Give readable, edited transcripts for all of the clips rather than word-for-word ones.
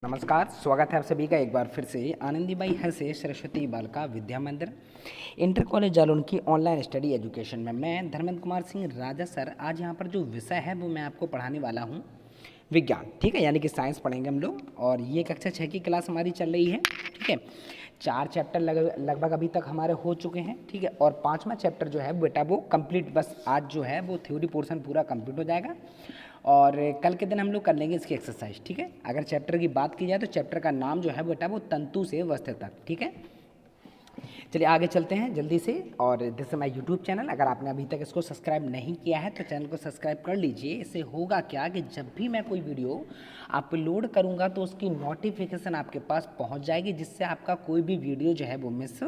नमस्कार, स्वागत है आप सभी का एक बार फिर से आनंदीबाई हंसे सरस्वती बालिका विद्या मंदिर इंटर कॉलेज जालौन की ऑनलाइन स्टडी एजुकेशन में मैं धर्मेंद्र कुमार सिंह राजा सर आज यहाँ पर जो विषय है वो मैं आपको पढ़ाने वाला हूँ विज्ञान। ठीक है, यानी कि साइंस पढ़ेंगे हम लोग और ये कक्षा 6 की क्लास हमारी चल रही है। ठीक है, 4 चैप्टर लगभग अभी तक हमारे हो चुके हैं। ठीक है, और 5वां चैप्टर जो है बेटा वो कंप्लीट, बस आज जो है वो थ्योरी पोर्शन पूरा कंप्लीट हो जाएगा और कल के दिन हम लोग कर लेंगे इसकी एक्सरसाइज। ठीक है, अगर चैप्टर की बात की जाए तो चैप्टर का नाम जो है बेटा वो तंतु से वस्त्र तक। ठीक है, चलिए आगे चलते हैं जल्दी से। और दिस माय यूट्यूब चैनल, अगर आपने अभी तक इसको सब्सक्राइब नहीं किया है तो चैनल को सब्सक्राइब कर लीजिए। इससे होगा क्या कि जब भी मैं कोई वीडियो अपलोड करूंगा तो उसकी नोटिफिकेशन आपके पास पहुंच जाएगी, जिससे आपका कोई भी वीडियो जो है वो मिस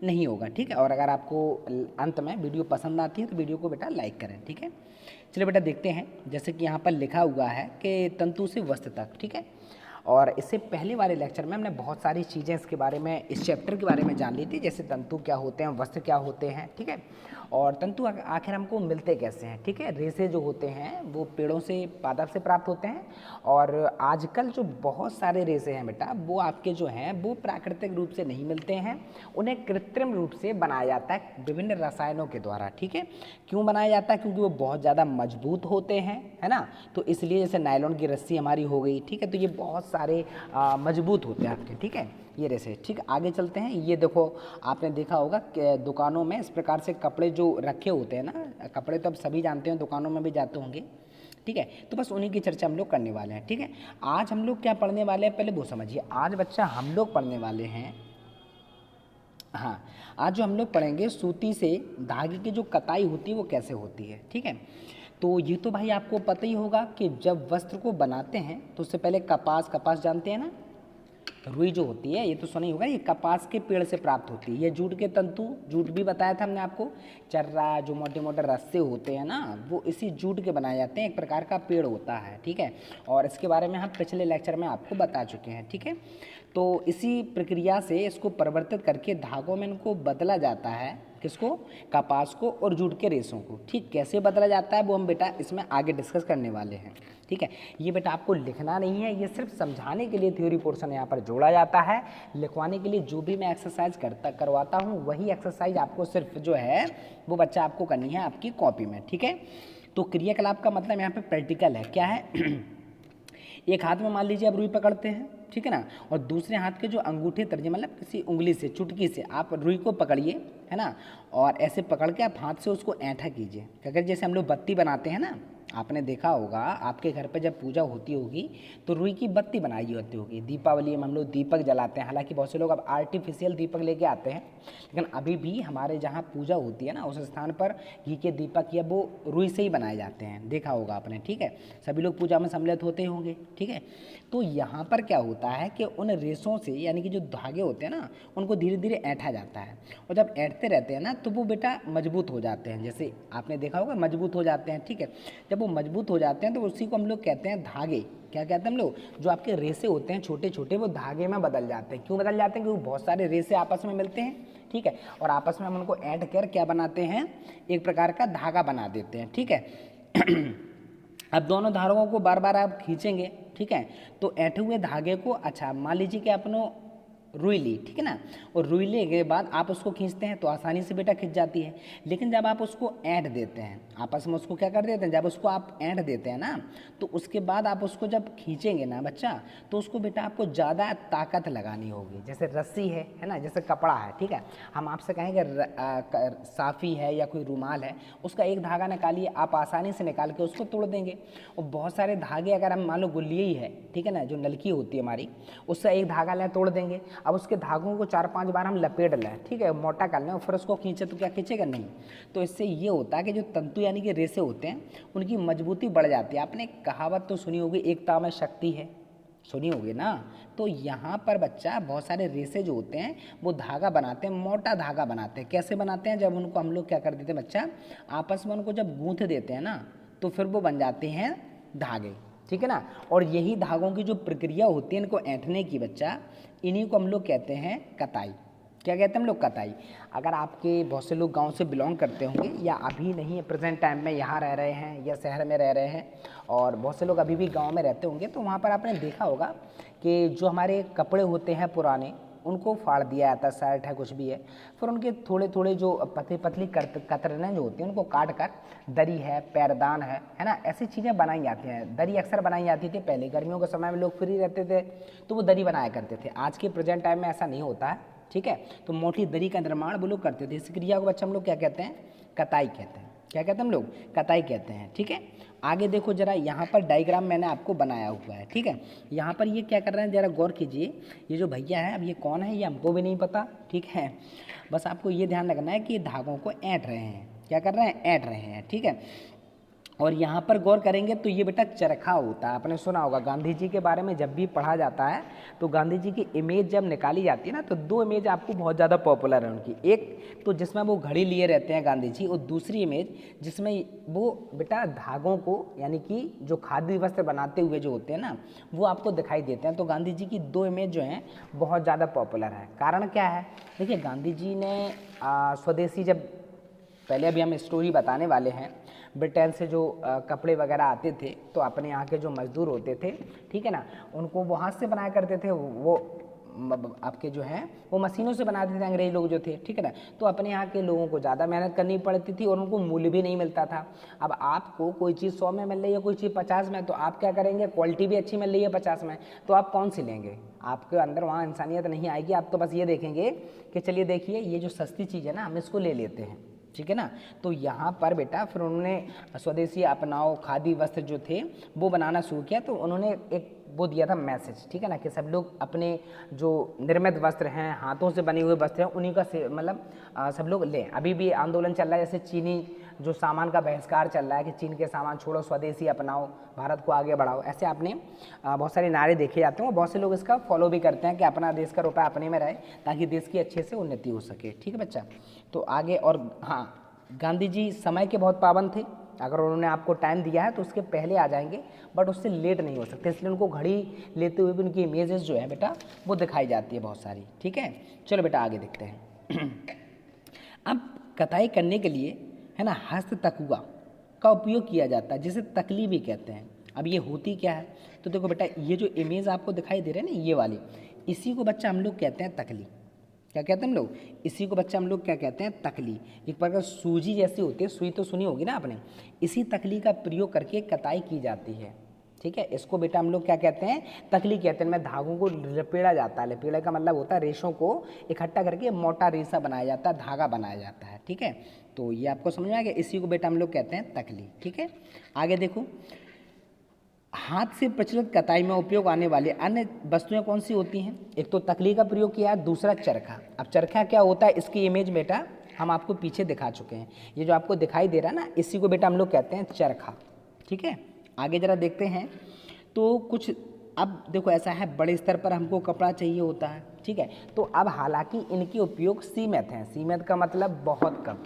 नहीं होगा। ठीक है, और अगर आपको अंत में वीडियो पसंद आती है तो वीडियो को बेटा लाइक करें। ठीक है, चलिए बेटा देखते हैं, जैसे कि यहाँ पर लिखा हुआ है कि तंतु से वस्त्र तक। ठीक है, और इससे पहले वाले लेक्चर में हमने बहुत सारी चीज़ें इसके बारे में, इस चैप्टर के बारे में जान ली थी, जैसे तंतु क्या होते हैं, वस्त्र क्या होते हैं। ठीक है, और तंतु आखिर हमको मिलते कैसे हैं। ठीक है, रेशे जो होते हैं वो पेड़ों से, पादप से प्राप्त होते हैं और आजकल जो बहुत सारे रेशे हैं बेटा वो आपके जो हैं वो प्राकृतिक रूप से नहीं मिलते हैं, उन्हें कृत्रिम रूप से बनाया जाता है विभिन्न रसायनों के द्वारा। ठीक है, क्यों बनाया जाता है? क्योंकि वो बहुत ज़्यादा मजबूत होते हैं, है ना, तो इसलिए जैसे नायलॉन की रस्सी हमारी हो गई। ठीक है, तो ये बहुत सारे मजबूत होते हैं आपके। ठीक है, ये रेशे। ठीक, आगे चलते हैं। ये देखो, आपने देखा होगा कि दुकानों में इस प्रकार से कपड़े जो रखे होते हैं ना, कपड़े तो अब सभी जानते हैं, दुकानों में भी जाते होंगे। ठीक है, तो बस उन्हीं की चर्चा हम लोग करने वाले हैं। ठीक है, आज हम लोग क्या पढ़ने वाले हैं पहले वो समझिए। आज बच्चा हम लोग पढ़ने वाले हैं, हाँ, आज जो हम लोग पढ़ेंगे सूती से धागे की जो कताई होती है वो कैसे होती है। ठीक है, तो ये तो भाई आपको पता ही होगा कि जब वस्त्र को बनाते हैं तो उससे पहले कपास जानते हैं ना, रुई जो होती है, ये तो सुना ही होगा, ये कपास के पेड़ से प्राप्त होती है। ये जूट के तंतु, जूट भी बताया था हमने आपको, चर्रा जो मोटे मोटे रस्से होते हैं ना वो इसी जूट के बनाए जाते हैं, एक प्रकार का पेड़ होता है। ठीक है, और इसके बारे में हम पिछले लेक्चर में आपको बता चुके हैं। ठीक है, तो इसी प्रक्रिया से इसको परिवर्तित करके धागों में इनको बदला जाता है, किसको? कपास को और जूट के रेशों को। ठीक, कैसे बदला जाता है वो हम बेटा इसमें आगे डिस्कस करने वाले हैं। ठीक है, ये बेटा आपको लिखना नहीं है, ये सिर्फ समझाने के लिए थ्योरी पोर्शन यहाँ पर जोड़ा जाता है। लिखवाने के लिए जो भी मैं एक्सरसाइज करवाता हूँ वही एक्सरसाइज आपको सिर्फ जो है वो बच्चा आपको करनी है आपकी कॉपी में। ठीक है, तो क्रियाकलाप का मतलब यहाँ पे प्रैक्टिकल है। क्या है? एक हाथ में मान लीजिए आप रुई पकड़ते हैं, ठीक है ना, और दूसरे हाथ के जो अंगूठे तर्जे, मतलब किसी उंगली से, चुटकी से आप रुई को पकड़िए, है ना, और ऐसे पकड़ के आप हाथ से उसको ऐंठा कीजिए। अगर जैसे हम लोग बत्ती बनाते हैं ना, आपने देखा होगा आपके घर पे जब पूजा होती होगी तो रुई की बत्ती बनाई होती होगी। दीपावली में हम लोग दीपक जलाते हैं, हालांकि बहुत से लोग अब आर्टिफिशियल दीपक लेके आते हैं, लेकिन अभी भी हमारे जहाँ पूजा होती है ना उस स्थान पर घी के दीपक या वो रुई से ही बनाए जाते हैं, देखा होगा आपने। ठीक है, सभी लोग पूजा में सम्मिलित होते होंगे। ठीक है, तो यहाँ पर क्या होता है कि उन रेशों से, यानी कि जो धागे होते हैं ना, उनको धीरे धीरे ऐंठा जाता है, और जब ऐंठते रहते हैं ना तो वो बेटा मजबूत हो जाते हैं, जैसे आपने देखा होगा मजबूत हो जाते हैं। ठीक है, जब वो मजबूत हो जाते हैं तो उसी को हम लोग कहते हैं धागे। क्या कहते हैं हम लोग? जो आपके रेशे होते हैं छोटे छोटे वो धागे में बदल जाते हैं। क्यों बदल जाते हैं? क्योंकि बहुत सारे रेशे आपस में मिलते हैं। ठीक है, और आपस में हम उनको ऐंठ कर क्या बनाते हैं? एक प्रकार का धागा बना देते हैं। ठीक है, अब दोनों धागों को बार बार आप खींचेंगे, ठीक है, तो ऐंठे हुए धागे को, अच्छा मान लीजिए कि आपने रुई ली, ठीक है ना, और रुई ले के बाद आप उसको खींचते हैं तो आसानी से बेटा खिंच जाती है। लेकिन जब आप उसको ऐंठ देते हैं, आपस में उसको क्या कर देते हैं, जब उसको आप ऐंठ देते हैं ना तो उसके बाद आप उसको जब खींचेंगे ना बच्चा, तो उसको बेटा आपको ज़्यादा ताकत लगानी होगी। जैसे रस्सी है ना, जैसे कपड़ा है, ठीक है, हम आपसे कहेंगे साफ़ी है या कोई रुमाल है, उसका एक धागा निकालिए, आप आसानी से निकाल के उसको तोड़ देंगे। और बहुत सारे धागे, अगर हम मान लो गुल्ली ही है, ठीक है ना, जो नलकी होती है हमारी, उससे एक धागा लें, तोड़ देंगे। अब उसके धागों को 4-5 बार हम लपेट लें, ठीक है, मोटा कर लें, और फिर उसको खींचे तो क्या खींचेगा? नहीं। तो इससे ये होता है कि जो तंतु यानी कि रेशे होते हैं उनकी मजबूती बढ़ जाती है। आपने एक कहावत तो सुनी होगी, एकता में शक्ति है, सुनी होगी ना। तो यहाँ पर बच्चा बहुत सारे रेशे जो होते हैं वो धागा बनाते हैं, मोटा धागा बनाते हैं। कैसे बनाते हैं? जब उनको हम लोग क्या कर देते हैं बच्चा, आपस में उनको जब गूंथ देते हैं ना तो फिर वो बन जाते हैं धागे। ठीक है ना, और यही धागों की जो प्रक्रिया होती है इनको ऐंठने की बच्चा, इन्हीं को हम लोग कहते हैं कताई। क्या कहते हैं हम लोग, कताई। अगर आपके बहुत से लोग गांव से बिलोंग करते होंगे या अभी नहीं प्रेजेंट टाइम में यहाँ रह रहे हैं या शहर में रह रहे हैं, और बहुत से लोग अभी भी गांव में रहते होंगे, तो वहाँ पर आपने देखा होगा कि जो हमारे कपड़े होते हैं पुराने, उनको फाड़ दिया जाता है, शर्ट है कुछ भी है, फिर उनके थोड़े थोड़े जो पतली पतली कतरनें जो होती हैं उनको काट कर दरी है, पैरदान है ना, ऐसी चीज़ें बनाई जाती हैं। दरी अक्सर बनाई जाती थी पहले, गर्मियों के समय में लोग फ्री रहते थे तो वो दरी बनाया करते थे। आज के प्रेजेंट टाइम में ऐसा नहीं होता है, ठीक है। तो मोटी दरी का निर्माण वो लोग करते थे। इस क्रिया को बच्चा हम लोग क्या कहते हैं, कताई कहते हैं। क्या कहते हैं हम लोग, कताई कहते हैं, ठीक है। आगे देखो जरा, यहाँ पर डायग्राम मैंने आपको बनाया हुआ है, ठीक है। यहाँ पर ये क्या कर रहे हैं, जरा गौर कीजिए। ये जो भैया है, अब ये कौन है ये हमको भी नहीं पता, ठीक है। बस आपको ये ध्यान रखना है कि धागों को ऐंठ रहे हैं। क्या कर रहे हैं, ऐंठ रहे हैं, ठीक है। और यहाँ पर गौर करेंगे तो ये बेटा चरखा होता है। आपने सुना होगा गांधी जी के बारे में, जब भी पढ़ा जाता है तो गांधी जी की इमेज जब निकाली जाती है ना, तो दो इमेज आपको बहुत ज़्यादा पॉपुलर है उनकी। एक तो जिसमें वो घड़ी लिए रहते हैं गांधी जी, और दूसरी इमेज जिसमें वो बेटा धागों को, यानी कि जो खादी वस्त्र बनाते हुए जो होते हैं ना, वो आपको दिखाई देते हैं। तो गांधी जी की दो इमेज जो हैं बहुत ज़्यादा पॉपुलर है। कारण क्या है, देखिए गांधी जी ने स्वदेशी, जब पहले अभी हम स्टोरी बताने वाले हैं, ब्रिटेन से जो कपड़े वगैरह आते थे तो अपने यहाँ के जो मजदूर होते थे, ठीक है ना, उनको वो हाथ से बनाया करते थे। वो आपके जो हैं वो मशीनों से बनाते थे अंग्रेज लोग जो थे, ठीक है ना। तो अपने यहाँ के लोगों को ज़्यादा मेहनत करनी पड़ती थी और उनको मूल्य भी नहीं मिलता था। अब आपको कोई चीज़ 100 में मिल रही है, कोई चीज़ 50 में, तो आप क्या करेंगे, क्वालिटी भी अच्छी मिल रही है 50 में, तो आप कौन सी लेंगे। आपके अंदर वहाँ इंसानियत नहीं आएगी। आप तो बस ये देखेंगे कि चलिए देखिए ये जो सस्ती चीज़ है ना, हम इसको ले लेते हैं, ठीक है ना। तो यहाँ पर बेटा फिर उन्होंने स्वदेशी अपनाओ खादी वस्त्र जो थे वो बनाना शुरू किया। तो उन्होंने एक वो दिया था मैसेज, ठीक है ना, कि सब लोग अपने जो निर्मित वस्त्र हैं, हाथों से बने हुए वस्त्र हैं, उन्हीं का मतलब सब लोग लें। अभी भी आंदोलन चल रहा है, जैसे चीनी जो सामान का बहिष्कार चल रहा है कि चीन के सामान छोड़ो, स्वदेशी अपनाओ, भारत को आगे बढ़ाओ। ऐसे आपने बहुत सारे नारे देखे जाते हैं और बहुत से लोग इसका फॉलो भी करते हैं कि अपना देश का रुपया अपने में रहे ताकि देश की अच्छे से उन्नति हो सके, ठीक है बच्चा। तो आगे, और हाँ, गांधी जी समय के बहुत पाबंद थे। अगर उन्होंने आपको टाइम दिया है तो उसके पहले आ जाएंगे, बट उससे लेट नहीं हो सकते, इसलिए उनको घड़ी लेते हुए भी उनकी इमेजेस जो है बेटा वो दिखाई जाती है बहुत सारी, ठीक है। चलो बेटा आगे देखते हैं। अब कताई करने के लिए है ना, हस्त तकुआ का उपयोग किया जाता है, जिसे तकली भी कहते हैं। अब ये होती क्या है, तो देखो बेटा, ये जो इमेज आपको दिखाई दे रहा है ना, ये वाली, इसी को बच्चा हम लोग कहते हैं तकली। क्या कहते हैं हम लोग, इसी को बच्चा हम लोग क्या कहते हैं, तकली। एक प्रकार सूजी जैसी होती है, सुई तो सुनी होगी ना आपने। इसी तकली का प्रयोग करके कताई की जाती है, ठीक है। इसको बेटा हम लोग क्या कहते हैं, तकली कहते हैं। में धागों को लपेड़ा जाता है, लपेड़ा का मतलब होता है रेशों को इकट्ठा करके मोटा रेशा बनाया जाता है, धागा बनाया जाता है, ठीक है। तो ये आपको समझ में आ गया, इसी को बेटा हम लोग कहते हैं तकली, ठीक है। आगे देखो, हाथ से प्रचलित कताई में उपयोग आने वाले अन्य वस्तुएं कौन सी होती हैं। एक तो तकली का प्रयोग किया है, दूसरा चरखा। अब चरखा क्या होता है, इसकी इमेज बेटा हम आपको पीछे दिखा चुके हैं। ये जो आपको दिखाई दे रहा है ना, इसी को बेटा हम लोग कहते हैं चरखा, ठीक है। आगे जरा देखते हैं तो कुछ, अब देखो ऐसा है, बड़े स्तर पर हमको कपड़ा चाहिए होता है, ठीक है। तो अब हालांकि इनके उपयोग सीमित हैं, सीमित का मतलब बहुत कम,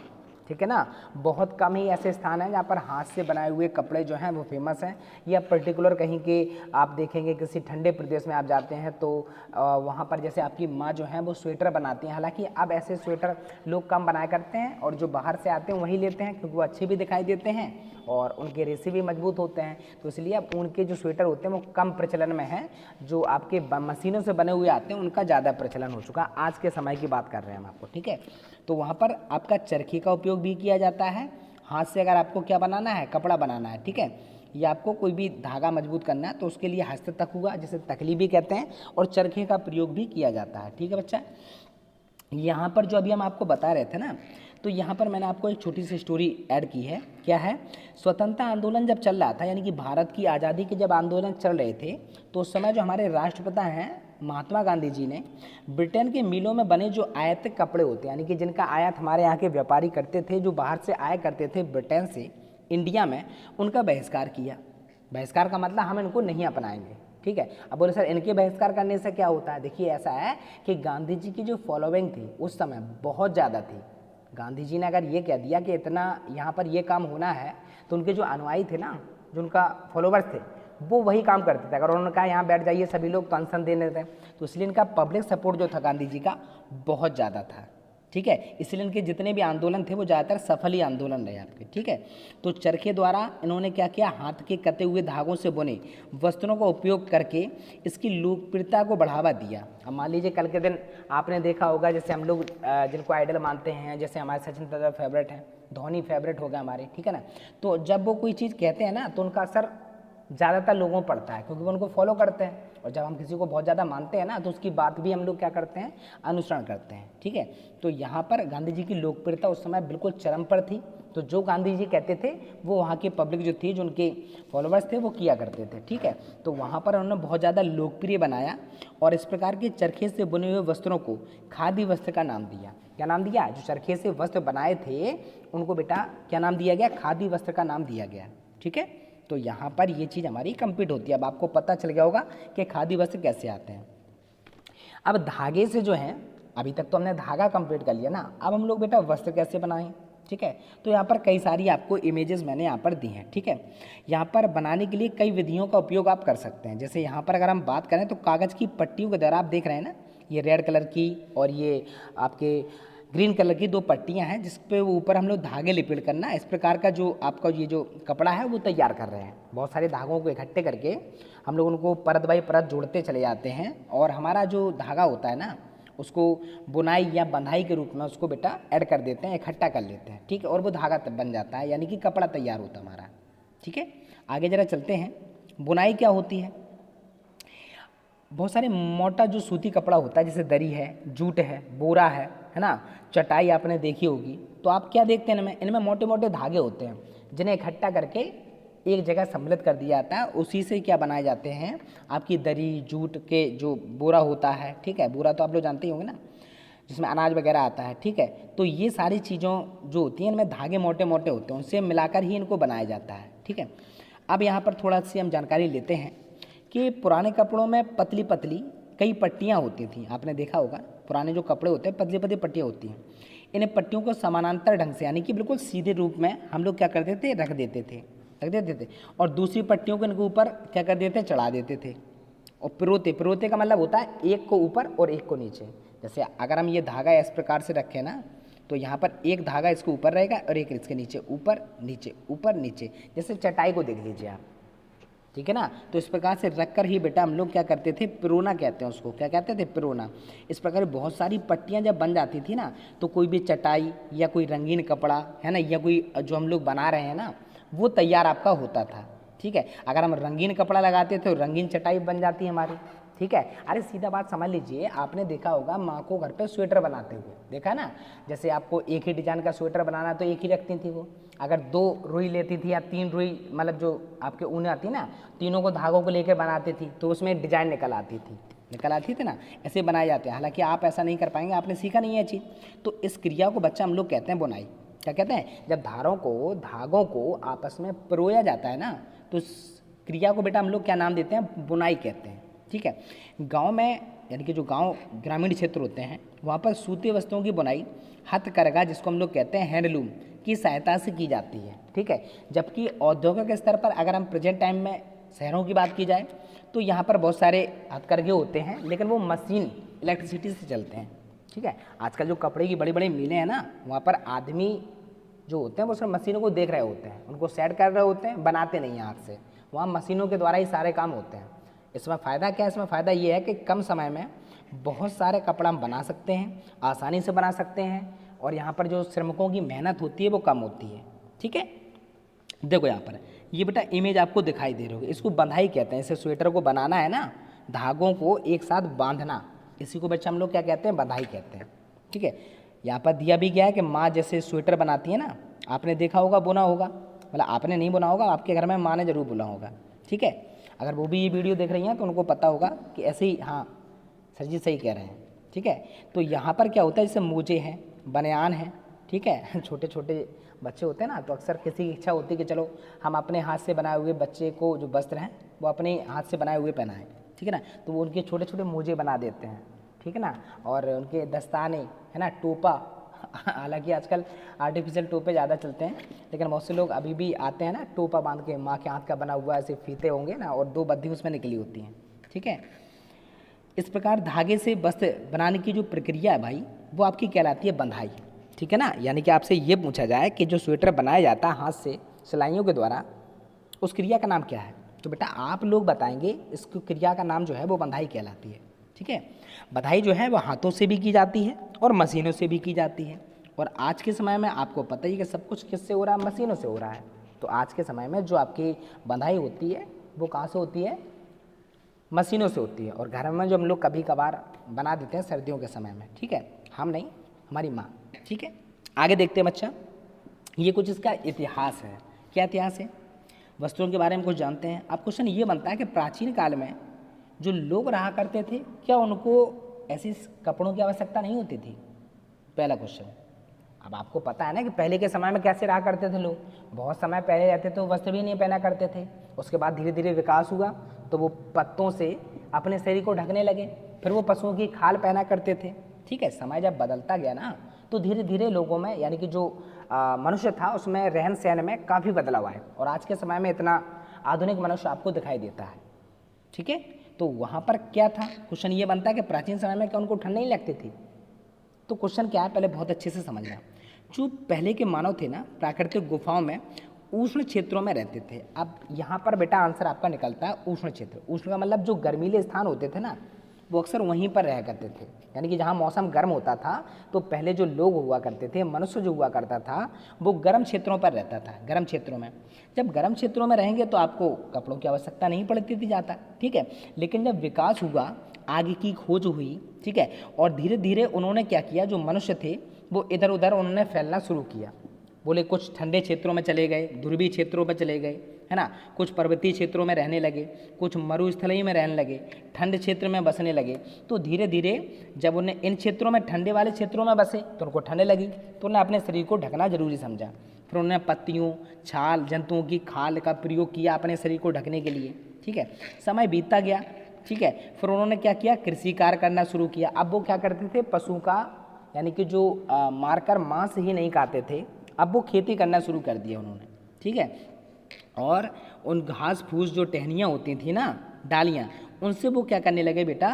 ठीक है ना। बहुत कम ही ऐसे स्थान हैं जहाँ पर हाथ से बनाए हुए कपड़े जो हैं वो फेमस हैं, या पर्टिकुलर कहीं के आप देखेंगे किसी ठंडे प्रदेश में आप जाते हैं तो वहाँ पर जैसे आपकी माँ जो है वो स्वेटर बनाती हैं। हालांकि अब ऐसे स्वेटर लोग कम बनाया करते हैं और जो बाहर से आते हैं वही लेते हैं, क्योंकि वो अच्छे भी दिखाई देते हैं और उनके रेशे भी मजबूत होते हैं। तो इसलिए अब उनके जो स्वेटर होते हैं वो कम प्रचलन में हैं, जो आपके मशीनों से बने हुए आते हैं उनका ज़्यादा प्रचलन हो चुका है। आज के समय की बात कर रहे हैं हम आपको, ठीक है। तो वहाँ पर आपका चरखे का उपयोग भी किया जाता है। हाथ से अगर आपको क्या बनाना है, कपड़ा बनाना है, ठीक है, या आपको कोई भी धागा मजबूत करना है तो उसके लिए हस्त तक हुआ, जिसे तकली भी कहते हैं, और चरखे का प्रयोग भी किया जाता है, ठीक है बच्चा। यहाँ पर जो अभी हम आपको बता रहे थे ना, तो यहाँ पर मैंने आपको एक छोटी सी स्टोरी ऐड की है। क्या है, स्वतंत्रता आंदोलन जब चल रहा था, यानी कि भारत की आज़ादी के जब आंदोलन चल रहे थे, तो उस समय जो हमारे राष्ट्रपिता हैं महात्मा गांधी जी ने ब्रिटेन के मिलों में बने जो आयातित कपड़े होते हैं, यानी कि जिनका आयात हमारे यहाँ के व्यापारी करते थे, जो बाहर से आया करते थे ब्रिटेन से इंडिया में, उनका बहिष्कार किया। बहिष्कार का मतलब हम इनको नहीं अपनाएंगे, ठीक है। अब बोले सर इनके बहिष्कार करने से क्या होता है। देखिए ऐसा है कि गांधी जी की जो फॉलोइंग थी उस समय बहुत ज़्यादा थी। गांधी जी ने अगर ये कह दिया कि इतना यहाँ पर ये काम होना है, तो उनके जो अनुयायी थे ना, जो उनका फॉलोवर्स थे, वो वही काम करते थे। अगर उन्होंने कहा यहाँ बैठ जाइए सभी लोग, तो अनशन देने थे। तो इसलिए इनका पब्लिक सपोर्ट जो था गांधी जी का बहुत ज़्यादा था, ठीक है। इसलिए इनके जितने भी आंदोलन थे वो ज़्यादातर सफल ही आंदोलन रहे आपके, ठीक है। तो चरखे द्वारा इन्होंने क्या किया, हाथ के कते हुए धागों से बुने वस्त्रों का उपयोग करके इसकी लोकप्रियता को बढ़ावा दिया। अब मान लीजिए कल के दिन आपने देखा होगा, जैसे हम लोग जिनको आइडल मानते हैं, जैसे हमारे सचिन तेंदुलकर फेवरेट हैं, धोनी फेवरेट हो गया हमारे, ठीक है ना। तो जब वो कोई चीज़ कहते हैं ना तो उनका असर ज़्यादातर लोगों पर पड़ता है, क्योंकि वो उनको फॉलो करते हैं। और जब हम किसी को बहुत ज़्यादा मानते हैं ना तो उसकी बात भी हम लोग क्या करते हैं, अनुसरण करते हैं, ठीक है। तो यहाँ पर गांधी जी की लोकप्रियता उस समय बिल्कुल चरम पर थी। तो जो गांधी जी कहते थे वो वहाँ की पब्लिक जो थी, जो उनके फॉलोअर्स थे, वो किया करते थे, ठीक है। तो वहाँ पर उन्होंने बहुत ज़्यादा लोकप्रिय बनाया और इस प्रकार के चरखे से बुने हुए वस्त्रों को खादी वस्त्र का नाम दिया। क्या नाम दिया? जो चरखे से वस्त्र बनाए थे उनको बेटा क्या नाम दिया गया? खादी वस्त्र का नाम दिया गया, ठीक है। तो यहाँ पर ये चीज़ हमारी कंप्लीट होती है। अब आपको पता चल गया होगा कि खादी वस्त्र कैसे आते हैं। अब धागे से जो है, अभी तक तो हमने धागा कंप्लीट कर लिया ना, अब हम लोग बेटा वस्त्र कैसे बनाएं, ठीक है। तो यहाँ पर कई सारी आपको इमेजेस मैंने यहाँ पर दी हैं, ठीक है। यहाँ पर बनाने के लिए कई विधियों का उपयोग आप कर सकते हैं। जैसे यहाँ पर अगर हम बात करें तो कागज़ की पट्टियों के द्वारा, आप देख रहे हैं ना, ये रेड कलर की और ये आपके ग्रीन कलर की दो पट्टियां हैं, जिस पे ऊपर हम लोग धागे लिपेट करना, इस प्रकार का जो आपका ये जो कपड़ा है वो तैयार कर रहे हैं। बहुत सारे धागों को इकट्ठे करके हम लोग उनको परत बाई परत जोड़ते चले जाते हैं और हमारा जो धागा होता है ना उसको बुनाई या बंधाई के रूप में उसको बेटा ऐड कर देते हैं, इकट्ठा कर लेते हैं, ठीक है। और वो धागा तब बन जाता है, यानी कि कपड़ा तैयार होता है हमारा, ठीक है। आगे जरा चलते हैं। बुनाई क्या होती है? बहुत सारे मोटा जो सूती कपड़ा होता है, जैसे दरी है, जूट है, बोरा है ना, चटाई आपने देखी होगी। तो आप क्या देखते हैं इनमें मोटे मोटे धागे होते हैं, जिन्हें इकट्ठा करके एक जगह सम्मिलित कर दिया जाता है। उसी से क्या बनाए जाते हैं, आपकी दरी, जूट के जो बोरा होता है, ठीक है। बोरा तो आप लोग जानते ही होंगे ना, जिसमें अनाज वगैरह आता है, ठीक है। तो ये सारी चीज़ों जो होती हैं इनमें धागे मोटे मोटे होते हैं, उनसे मिलाकर ही इनको बनाया जाता है, ठीक है। अब यहाँ पर थोड़ा सी हम जानकारी लेते हैं कि पुराने कपड़ों में पतली पतली कई पट्टियाँ होती थी। आपने देखा होगा पुराने जो कपड़े होते हैं पतली पतली पट्टियाँ होती हैं। इन पट्टियों को समानांतर ढंग से, यानी कि बिल्कुल सीधे रूप में हम लोग क्या करते थे, रख देते थे और दूसरी पट्टियों को इनके ऊपर क्या कर देते, चढ़ा देते थे और पिरोते का मतलब होता है एक को ऊपर और एक को नीचे। जैसे अगर हम ये धागा इस प्रकार से रखें ना, तो यहाँ पर एक धागा इसके ऊपर रहेगा और एक इसके नीचे, ऊपर नीचे, जैसे चटाई को देख लीजिए आप, ठीक है ना। तो इस प्रकार से रख कर ही बेटा हम लोग क्या करते थे, पिरोना कहते हैं उसको, क्या कहते थे, पिरोना। इस प्रकार बहुत सारी पट्टियां जब बन जाती थी ना, तो कोई भी चटाई या कोई रंगीन कपड़ा है ना, या कोई जो हम लोग बना रहे हैं ना, वो तैयार आपका होता था, ठीक है। अगर हम रंगीन कपड़ा लगाते थे तो रंगीन चटाई बन जाती है हमारी, ठीक है। अरे सीधा बात समझ लीजिए, आपने देखा होगा माँ को घर पे स्वेटर बनाते हुए, देखा ना। जैसे आपको एक ही डिजाइन का स्वेटर बनाना तो एक ही रखती थी वो। अगर 2 रुई लेती थी या 3 रुई, मतलब जो आपके ऊन आती ना, तीनों को धागों को लेकर बनाती थी, तो उसमें डिजाइन निकल आती थी ना। ऐसे बनाए जाते हैं। हालांकि आप ऐसा नहीं कर पाएंगे, आपने सीखा नहीं है चीज़। तो इस क्रिया को बच्चा हम लोग कहते हैं बुनाई। क्या कहते हैं? जब धागों को आपस में पिरोया जाता है ना, तो इस क्रिया को बेटा हम लोग क्या नाम देते हैं, बुनाई कहते हैं, ठीक है। गांव में, यानी कि जो गांव ग्रामीण क्षेत्र होते हैं, वहाँ पर सूती वस्तुओं की बुनाई हथकरघा, जिसको हम लोग कहते हैं हैंडलूम, की सहायता से की जाती है, ठीक है। जबकि औद्योगिक स्तर पर अगर हम प्रेजेंट टाइम में शहरों की बात की जाए तो यहाँ पर बहुत सारे हथकरघे होते हैं, लेकिन वो मशीन इलेक्ट्रिसिटी से चलते हैं, ठीक है। आजकल जो कपड़े की बड़ी बड़ी मिलें हैं ना, वहाँ पर आदमी जो होते हैं वो सिर्फ मशीनों को देख रहे होते हैं, उनको सेट कर रहे होते हैं, बनाते नहीं हैं हाथ से। वहाँ मशीनों के द्वारा ही सारे काम होते हैं। इसमें फ़ायदा क्या है? इसमें फ़ायदा ये है कि कम समय में बहुत सारे कपड़ा हम बना सकते हैं, आसानी से बना सकते हैं, और यहाँ पर जो श्रमिकों की मेहनत होती है वो कम होती है, ठीक है। देखो यहाँ पर ये बेटा इमेज आपको दिखाई दे रही होगी, इसको बंधाई कहते हैं। इसे स्वेटर को बनाना है ना, धागों को एक साथ बांधना, इसी को बच्चा हम लोग क्या कहते हैं, बंधाई कहते हैं, ठीक है। यहाँ पर दिया भी गया है कि माँ जैसे स्वेटर बनाती है ना, आपने देखा होगा, बुना होगा, मतलब आपने नहीं बुना होगा, आपके घर में माँ ने जरूर बुना होगा, ठीक है। अगर वो भी ये वीडियो देख रही हैं तो उनको पता होगा कि ऐसे ही, हाँ सर जी सही कह रहे हैं, ठीक है। तो यहाँ पर क्या होता है, जैसे मोजे हैं, बनियान है, ठीक है। छोटे छोटे बच्चे होते हैं ना, तो अक्सर किसी की इच्छा होती है कि चलो हम अपने हाथ से बनाए हुए बच्चे को जो वस्त्र हैं वो अपने हाथ से बनाए हुए पहनाएं, ठीक है ना। तो वो उनके छोटे छोटे मोजे बना देते हैं, ठीक है ना, और उनके दस्ताने है ना, टोपा, हालांकि आजकल आर्टिफिशियल टोपे ज़्यादा चलते हैं, लेकिन बहुत से लोग अभी भी आते हैं ना टोपा बांध के, माँ के हाथ का बना हुआ ऐसे फीते होंगे ना और 2 बद्धी उसमें निकली होती हैं। ठीक है, इस प्रकार धागे से वस्त्र बनाने की जो प्रक्रिया है भाई वो आपकी कहलाती है बंधाई। ठीक है ना, यानी कि आपसे ये पूछा जाए कि जो स्वेटर बनाया जाता है हाथ से सिलाइयों के द्वारा, उस क्रिया का नाम क्या है, तो बेटा आप लोग बताएंगे इस क्रिया का नाम जो है वो बंधाई कहलाती है। ठीक है, बंधाई जो है वो हाथों से भी की जाती है और मशीनों से भी की जाती है, और आज के समय में आपको पता ही कि सब कुछ किससे हो रहा है, मशीनों से हो रहा है। तो आज के समय में जो आपकी बंधाई होती है वो कहाँ से होती है, मशीनों से होती है। और घर में जो हम लोग कभी कभार बना देते हैं सर्दियों के समय में, ठीक है, हम नहीं, हमारी माँ। ठीक है, आगे देखते हैं बच्चा, ये कुछ इसका इतिहास है। क्या इतिहास है, वस्त्रों के बारे में कुछ जानते हैं। अब क्वेश्चन ये बनता है कि प्राचीन काल में जो लोग रहा करते थे, क्या उनको ऐसी कपड़ों की आवश्यकता नहीं होती थी, पहला क्वेश्चन। अब आपको पता है ना कि पहले के समय में कैसे रहा करते थे लोग, बहुत समय पहले रहते तो वस्त्र भी नहीं पहना करते थे। उसके बाद धीरे धीरे विकास हुआ तो वो पत्तों से अपने शरीर को ढकने लगे, फिर वो पशुओं की खाल पहना करते थे। ठीक है, समय जब बदलता गया ना तो धीरे धीरे लोगों में, यानी कि जो मनुष्य था उसमें रहन सहन में काफ़ी बदलाव आया, और आज के समय में इतना आधुनिक मनुष्य आपको दिखाई देता है। ठीक है, तो वहाँ पर क्या था, क्वेश्चन ये बनता है कि प्राचीन समय में क्या उनको ठंड नहीं लगती थी। तो क्वेश्चन क्या है, पहले बहुत अच्छे से समझना। जो पहले के मानव थे ना, प्राकृतिक गुफाओं में उष्ण क्षेत्रों में रहते थे। अब यहाँ पर बेटा आंसर आपका निकलता है उष्ण क्षेत्र। उष्ण का मतलब जो गर्मीले स्थान होते थे ना, वो अक्सर वहीं पर रहा करते थे, यानी कि जहाँ मौसम गर्म होता था तो पहले जो लोग हुआ करते थे, मनुष्य जो हुआ करता था, वो गर्म क्षेत्रों पर रहता था। गर्म क्षेत्रों में, जब गर्म क्षेत्रों में रहेंगे तो आपको कपड़ों की आवश्यकता नहीं पड़ती थी ज़्यादा। ठीक है, लेकिन जब विकास हुआ, आगे की खोज हुई, ठीक है, और धीरे धीरे उन्होंने क्या किया, जो मनुष्य थे वो इधर उधर उन्होंने फैलना शुरू किया। बोले कुछ ठंडे क्षेत्रों में चले गए, ध्रुवीय क्षेत्रों पर चले गए, है ना, कुछ पर्वतीय क्षेत्रों में रहने लगे, कुछ मरुस्थलीय में रहने लगे, ठंड क्षेत्र में बसने लगे। तो धीरे धीरे जब उन्हें इन क्षेत्रों में, ठंडे वाले क्षेत्रों में बसे तो उनको ठंड लगी, तो उन्हें अपने शरीर को ढकना जरूरी समझा। फिर उन्होंने पत्तियों, छाल, जंतुओं की खाल का प्रयोग किया अपने शरीर को ढकने के लिए। ठीक है, समय बीतता गया। ठीक है, फिर उन्होंने क्या किया, कृषि कार्य करना शुरू किया। अब वो क्या करते थे, पशु का, यानी कि जो मारकर मांस ही नहीं खाते थे, अब वो खेती करना शुरू कर दिया उन्होंने। ठीक है, और उन घास फूस जो टहनियाँ होती थी ना, डालियाँ, उनसे वो क्या करने लगे बेटा,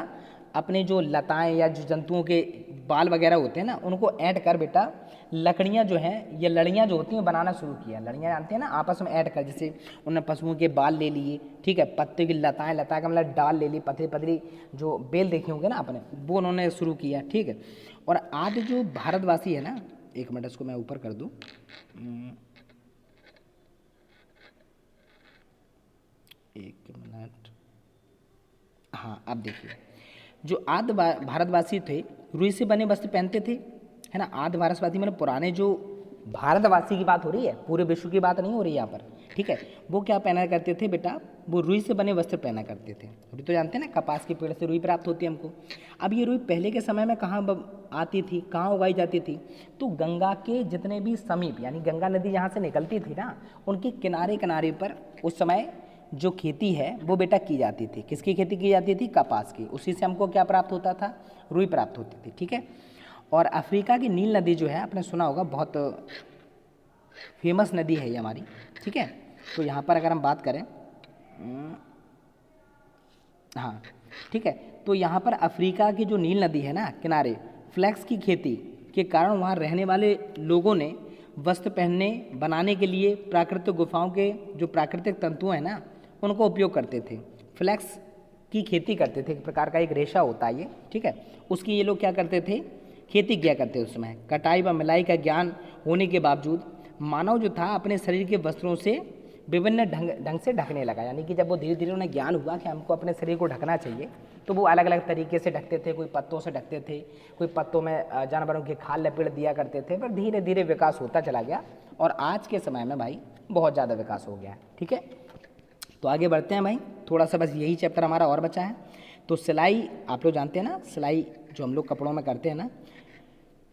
अपने जो लताएं या जो जंतुओं के बाल वगैरह होते हैं ना, उनको ऐड कर बेटा लकड़ियाँ जो हैं, ये लड़ियाँ जो होती हैं बनाना शुरू किया। लड़ियाँ जानते हैं ना, आपस में ऐड कर, जैसे उन्होंने पशुओं के बाल ले लिए, ठीक है, पत्ते की लताएं, लता का मतलब डाल ले ली, पतली पतली जो बेल देखे होंगे ना आपने, वो उन्होंने शुरू किया। ठीक है, और आज जो भारतवासी है ना, एक मिनट इसको मैं ऊपर कर दूँ, एक मिनट, हाँ अब देखिए, जो आद्य भारतवासी थे रुई से बने वस्त्र पहनते थे, है ना। आद्य भारतवासी मतलब पुराने जो भारतवासी की बात हो रही है, पूरे विश्व की बात नहीं हो रही यहाँ पर। ठीक है, वो क्या पहना करते थे बेटा, वो रुई से बने वस्त्र पहना करते थे। रुई तो जानते हैं ना, कपास के पेड़ से रुई प्राप्त होती है हमको। अब ये रुई पहले के समय में कहाँ आती थी, कहाँ उगाई जाती थी, तो गंगा के जितने भी समीप, यानी गंगा नदी जहाँ से निकलती थी ना, उनके किनारे किनारे पर उस समय जो खेती है वो बेटा की जाती थी। किसकी खेती की जाती थी, कपास की। उसी से हमको क्या प्राप्त होता था, रुई प्राप्त होती थी। ठीक है, और अफ्रीका की नील नदी जो है, आपने सुना होगा, बहुत फेमस नदी है ये हमारी। ठीक है, तो यहाँ पर अगर हम बात करें, हाँ ठीक है, तो यहाँ पर अफ्रीका की जो नील नदी है ना किनारे, फ्लैक्स की खेती के कारण वहाँ रहने वाले लोगों ने वस्त्र पहनने बनाने के लिए प्राकृतिक गुफाओं के जो प्राकृतिक तंतु हैं ना, उनको उपयोग करते थे। फ्लैक्स की खेती करते थे, एक प्रकार का एक रेशा होता है ये। ठीक है, उसकी ये लोग क्या करते थे, खेती किया करते उस समय। कटाई व मिलाई का ज्ञान होने के बावजूद मानव जो था अपने शरीर के वस्त्रों से विभिन्न ढंग से ढकने लगा। यानी कि जब वो धीरे धीरे उन्हें ज्ञान हुआ कि हमको अपने शरीर को ढकना चाहिए, तो वो अलग अलग तरीके से ढकते थे। कोई पत्तों से ढकते थे, कोई पत्तों में जानवरों की खाल लपेट दिया करते थे। पर धीरे धीरे विकास होता चला गया, और आज के समय में भाई बहुत ज़्यादा विकास हो गया है। ठीक है, तो आगे बढ़ते हैं भाई, थोड़ा सा बस यही चैप्टर हमारा और बचा है। तो सिलाई आप लोग जानते हैं ना, सिलाई जो हम लोग कपड़ों में करते हैं ना,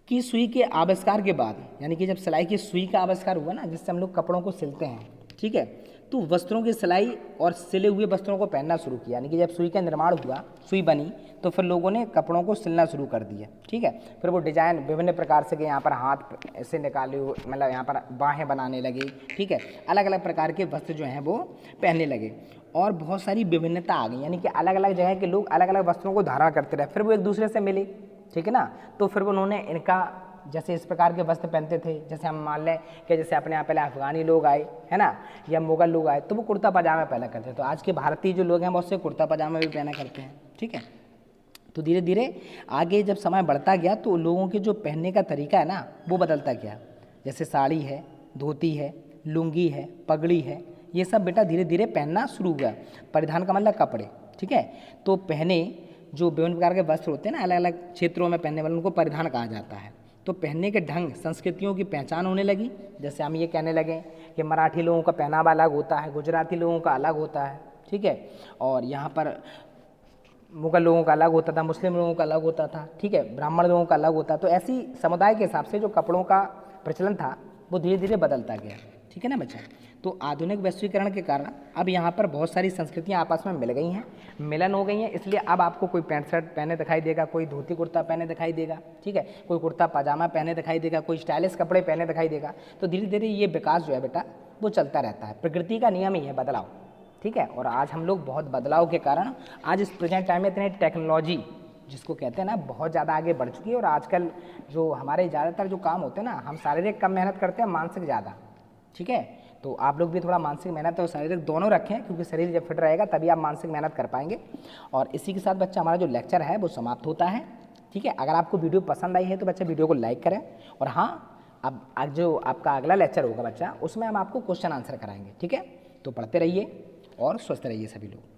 कि सुई के आविष्कार के बाद, यानी कि जब सिलाई की सुई का आविष्कार हुआ ना, जिससे हम लोग कपड़ों को सिलते हैं, ठीक है, तो वस्त्रों की सिलाई और सिले हुए वस्त्रों को पहनना शुरू किया, यानी कि जब सुई का निर्माण हुआ, सुई बनी, तो फिर लोगों ने कपड़ों को सिलना शुरू कर दिया, ठीक है। फिर वो डिजाइन विभिन्न प्रकार से, कि यहाँ पर हाथ ऐसे निकाले हुए, मतलब यहाँ पर बाहें बनाने लगे, ठीक है। अलग अलग प्रकार के वस्त्र जो हैं वो पहनने लगे और बहुत सारी विभिन्नता आ गई, यानी कि अलग अलग जगह के लोग अलग अलग वस्त्रों को धारण करते रहे। फिर वो एक दूसरे से मिले, ठीक है ना, तो फिर उन्होंने इनका जैसे इस प्रकार के वस्त्र पहनते थे, जैसे हम मान लें कि जैसे अपने यहाँ पहले अफगानी लोग आए, है ना, या मुगल लोग आए, तो वो कुर्ता पजामा पहना करते थे। तो आज के भारतीय जो लोग हैं बहुत से कुर्ता पजामा भी पहना करते हैं, ठीक है। तो धीरे धीरे आगे जब समय बढ़ता गया तो लोगों के जो पहनने का तरीका है ना वो बदलता गया। जैसे साड़ी है, धोती है, लुंगी है, पगड़ी है, ये सब बेटा धीरे धीरे पहनना शुरू हुआ। परिधान का मतलब कपड़े, ठीक है। तो पहने जो विभिन्न प्रकार के वस्त्र होते हैं ना, अलग अलग क्षेत्रों में पहनने वाले, उनको परिधान कहा जाता है। तो पहनने के ढंग संस्कृतियों की पहचान होने लगी। जैसे हम ये कहने लगे कि मराठी लोगों का पहनावा अलग होता है, गुजराती लोगों का अलग होता है, ठीक है, और यहाँ पर मुगल लोगों का अलग होता था, मुस्लिम लोगों का अलग होता था, ठीक है, ब्राह्मण लोगों का अलग होता। तो ऐसी समुदाय के हिसाब से जो कपड़ों का प्रचलन था वो धीरे धीरे बदलता गया, ठीक है ना बच्चा। तो आधुनिक वैश्वीकरण के कारण अब यहाँ पर बहुत सारी संस्कृतियाँ आपस में मिल गई हैं, मिलन हो गई हैं, इसलिए अब आपको कोई पैंट शर्ट पहने दिखाई देगा, कोई धोती कुर्ता पहने दिखाई देगा, ठीक है, कोई कुर्ता पजामा पहने दिखाई देगा, कोई स्टाइलिश कपड़े पहने दिखाई देगा। तो धीरे धीरे ये विकास जो है बेटा वो चलता रहता है, प्रकृति का नियम ही है बदलाव, ठीक है। और आज हम लोग बहुत बदलाव के कारण आज इस प्रेजेंट टाइम में इतने टेक्नोलॉजी जिसको कहते हैं ना बहुत ज़्यादा आगे बढ़ चुकी है। और आजकल जो हमारे ज़्यादातर जो काम होते हैं ना, हम शारीरिक कम मेहनत करते हैं, मानसिक ज़्यादा, ठीक है। तो आप लोग भी थोड़ा मानसिक मेहनत और शारीरिक दोनों रखें, क्योंकि शरीर जब फिट रहेगा तभी आप मानसिक मेहनत कर पाएंगे। और इसी के साथ बच्चा हमारा जो लेक्चर है वो समाप्त होता है, ठीक है। अगर आपको वीडियो पसंद आई है तो बच्चा वीडियो को लाइक करें। और हाँ, अब आज जो आपका अगला लेक्चर होगा बच्चा, उसमें हम आपको क्वेश्चन आंसर कराएंगे, ठीक है। तो पढ़ते रहिए और स्वस्थ रहिए सभी लोग।